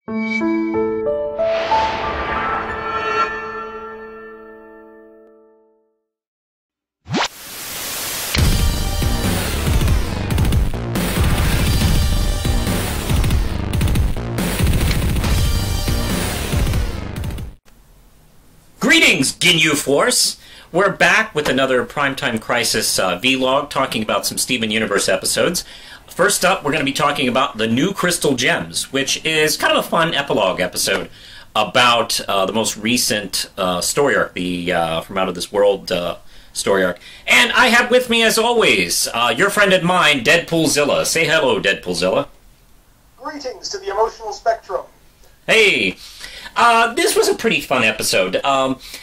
Greetings, Ginyu Force! We're back with another Primetime Crisis vlog, talking about some Steven Universe episodes. First up, we're going to be talking about the new Crystal Gems, which is kind of a fun epilogue episode about the most recent story arc, the From Out of This World story arc. And I have with me, as always, your friend and mine, Deadpoolzilla. Say hello, Deadpoolzilla. Greetings to the emotional spectrum. Hey! This was a pretty fun episode.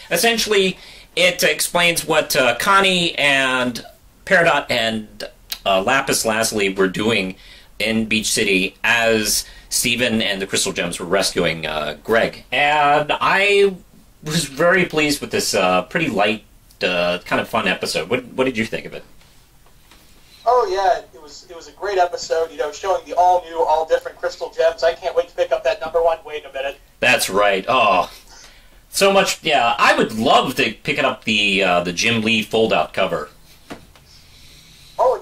Essentially, it explains what Connie and Peridot and Lapis Lazuli were doing in Beach City as Steven and the Crystal Gems were rescuing Greg. And I was very pleased with this pretty light, kind of fun episode. What did you think of it? Oh yeah, it was a great episode, you know, showing the all new, all different Crystal Gems. I can't wait to pick up that #1. Wait a minute. That's right. Oh, so much. Yeah, I would love to pick up the Jim Lee fold-out cover. Oh,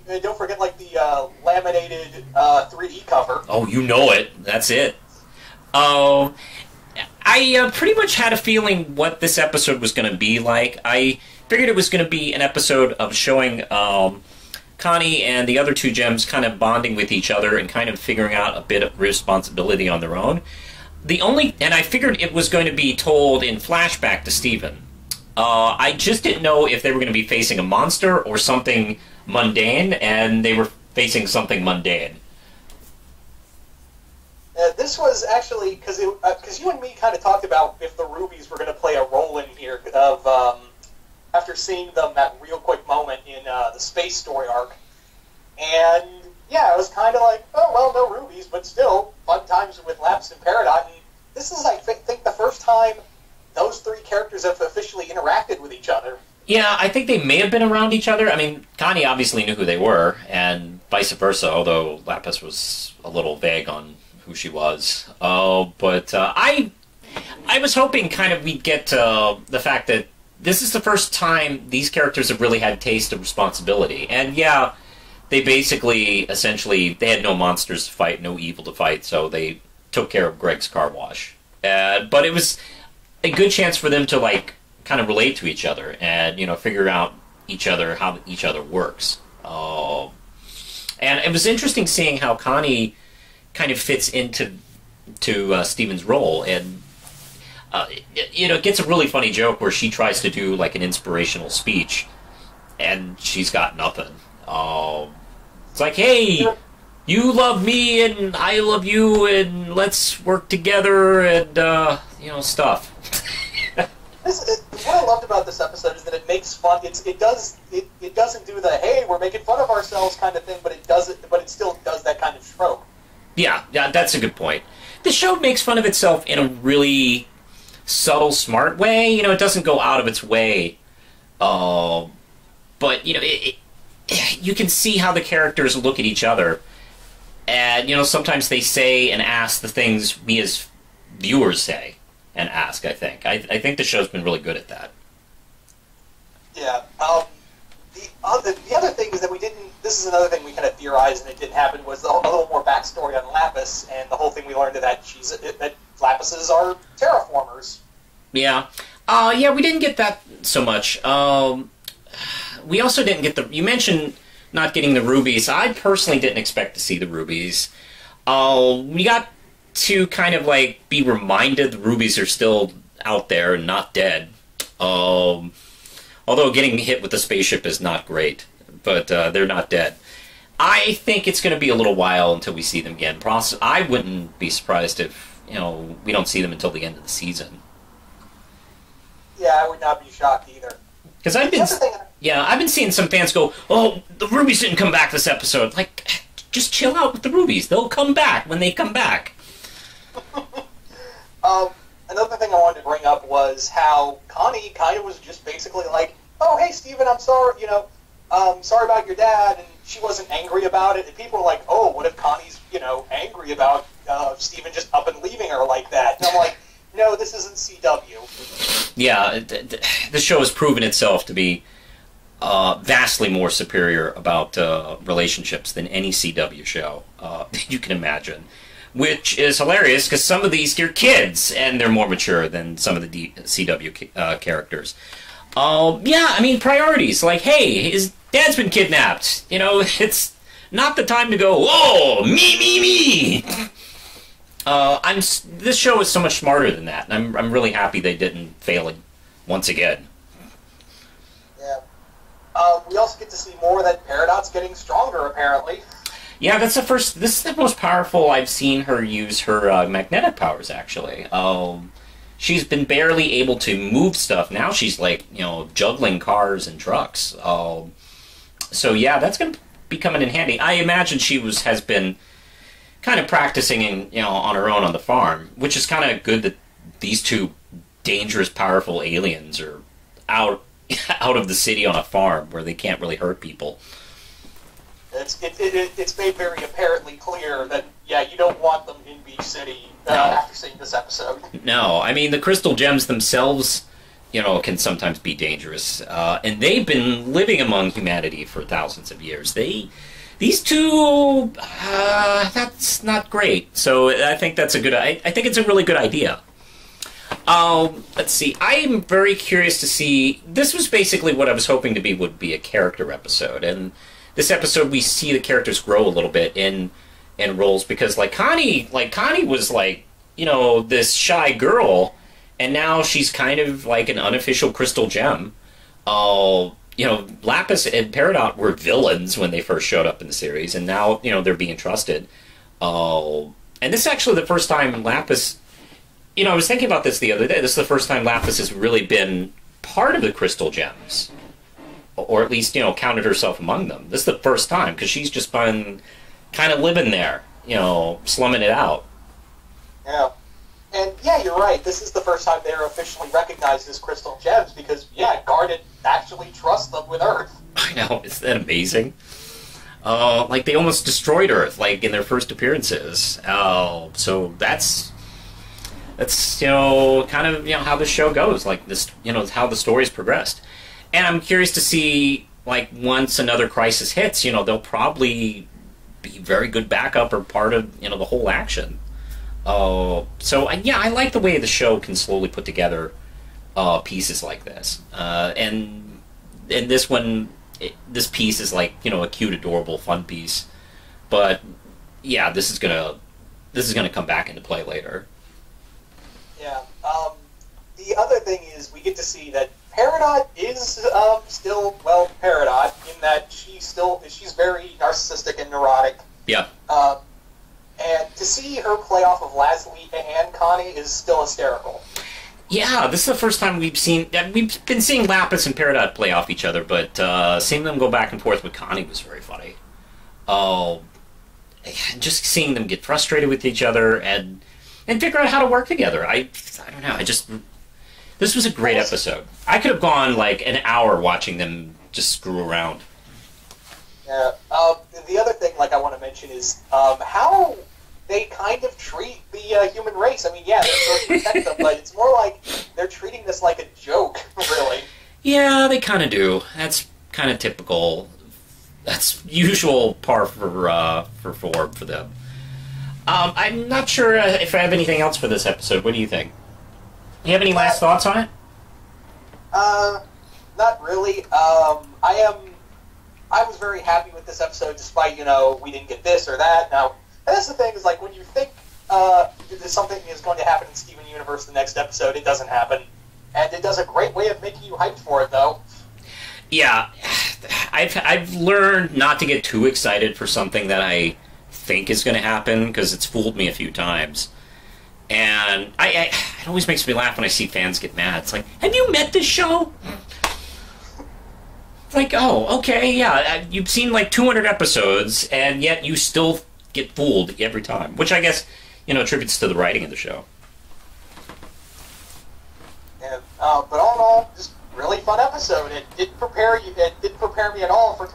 and don't forget like the laminated 3D cover. Oh, you know it. That's it. Oh, I pretty much had a feeling what this episode was going to be like. I figured it was going to be an episode of showing Connie and the other two gems kind of bonding with each other and kind of figuring out a bit of responsibility on their own. And I figured it was going to be told in flashback to Steven. I just didn't know if they were going to be facing a monster or something mundane, and they were facing something mundane. This was actually, because you and me kind of talked about if the rubies were going to play a role in here, after seeing them at real quick moment in the space story arc. And yeah, it was kind of like, oh, well, no rubies, but still, fun times with Lapis and Peridot. And this is, I think, the first time those three characters have officially interacted with each other. Yeah, I think they may have been around each other. I mean, Connie obviously knew who they were, and vice versa, although Lapis was a little vague on who she was. But I was hoping kind of we'd get the fact that this is the first time these characters have really had taste of responsibility. And yeah, they basically, essentially, they had no monsters to fight, no evil to fight, so they took care of Greg's car wash. But it was a good chance for them to, like, kind of relate to each other and, you know, figure out how each other works. And it was interesting seeing how Connie kind of fits into Steven's role. And, you know, it gets a really funny joke where she tries to do, like, an inspirational speech, and she's got nothing. It's like, hey, you love me and I love you and let's work together and, you know, stuff. What I loved about this episode is that it makes fun. It doesn't do the hey, we're making fun of ourselves kind of thing, but it still does that kind of trope. Yeah, that's a good point. The show makes fun of itself in a really subtle, smart way. You know, it doesn't go out of its way. But you know, you can see how the characters look at each other, and you know, sometimes they say and ask the things we as viewers say and ask. I think the show's been really good at that. Yeah. The other thing is that we didn't. This is another thing we kind of theorized and it didn't happen. Was a little more backstory on Lapis and the whole thing we learned that that Lapises are terraformers. Yeah. Yeah, we didn't get that so much. We also didn't get you mentioned not getting the rubies. I personally didn't expect to see the rubies. We got to kind of like be reminded the rubies are still out there and not dead. Although getting hit with the spaceship is not great, but they're not dead. I think it's going to be a little while until we see them again. I wouldn't be surprised if, you know, we don't see them until the end of the season. Yeah, I would not be shocked either. Because I've been seeing some fans go, "Oh, the rubies didn't come back this episode." Like, just chill out with the rubies. They'll come back when they come back. Another thing I wanted to bring up was how Connie kind of was just basically like, "Oh, hey, Steven, I'm sorry, you know, sorry about your dad," and she wasn't angry about it. And people were like, "Oh, what if Connie's, you know, angry about Steven just up and leaving her like that. And I'm like, no, this isn't CW. Yeah, the show has proven itself to be vastly more superior about relationships than any CW show you can imagine. Which is hilarious, because some of these are kids, and they're more mature than some of the CW characters. Yeah, I mean, priorities. Like, hey, his dad's been kidnapped. You know, it's not the time to go, whoa, me. This show is so much smarter than that, and I'm really happy they didn't fail it once again. Yeah. We also get to see more that Peridot's getting stronger, apparently. Yeah, this is the most powerful I've seen her use her magnetic powers, actually. She's been barely able to move stuff. Now she's, like, you know, juggling cars and trucks. So, yeah, that's going to be coming in handy. I imagine she has been kind of practicing on her own on the farm, which is kind of good that these two dangerous, powerful aliens are out of the city on a farm where they can't really hurt people. It's made very apparently clear that, yeah, you don't want them in Beach City after seeing this episode. No, I mean, the crystal gems themselves, can sometimes be dangerous. And they've been living among humanity for thousands of years. These two, that's not great. So I think that's I think it's a really good idea. Let's see. I'm very curious to see. This was basically what I was hoping would be a character episode, and this episode we see the characters grow a little bit in roles, because Connie was this shy girl, and now she's kind of like an unofficial crystal gem. Lapis and Peridot were villains when they first showed up in the series, and now they're being trusted. And this is actually the first time Lapis. I was thinking about this the other day. This is the first time Lapis has really been part of the crystal gems, or at least counted herself among them. This is the first time, because she's just been kind of living there, slumming it out. Yeah. And, yeah, you're right. This is the first time they're officially recognized as crystal gems, because, yeah, Garnet actually trusts them with Earth. I know. Isn't that amazing? They almost destroyed Earth, in their first appearances. So that's kind of, how the show goes. This, how the story's progressed. And I'm curious to see, once another crisis hits, they'll probably be very good backup or part of, the whole action. I like the way the show can slowly put together pieces like this. And this one, this piece is a cute, adorable, fun piece. But yeah, this is gonna come back into play later. Yeah. The other thing is we get to see that Peridot is still Peridot, in that she's very narcissistic and neurotic. Yeah. And to see her play off of Leslie and Connie is still hysterical. Yeah, this is the first time we've been seeing Lapis and Peridot play off each other, but seeing them go back and forth with Connie was very funny. Just seeing them get frustrated with each other and figure out how to work together. I don't know. This was a great episode. I could have gone an hour watching them just screw around. Yeah. The other thing I want to mention is how they kind of treat the human race. I mean, yeah, they're supposed to protect them, but it's more like they're treating this like a joke, really. Yeah, they kind of do. That's kind of typical. That's usual par for them. I'm not sure if I have anything else for this episode. What do you think? You have any last thoughts on it? Not really. I was very happy with this episode, despite, we didn't get this or that. Now, that's the thing, is when you think something is going to happen in Steven Universe the next episode, it doesn't happen. And it does a great way of making you hyped for it, though. Yeah, I've learned not to get too excited for something that I think is going to happen, because it's fooled me a few times. And it always makes me laugh when I see fans get mad. It's like, have you met this show? It's oh, okay, yeah, you've seen 200 episodes, and yet you still get fooled every time. Which I guess, attributes to the writing of the show. Yeah, but all in all, just really fun episode. It didn't prepare me at all for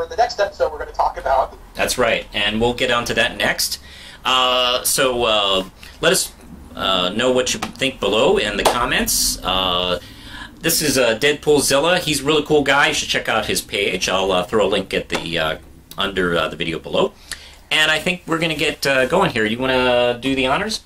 the next episode we're going to talk about. That's right, and we'll get onto that next. So let us know what you think below in the comments. This is Deadpoolzilla. He's a really cool guy. You should check out his page. I'll throw a link at the under the video below. And I think we're going to get going here. You want to do the honors?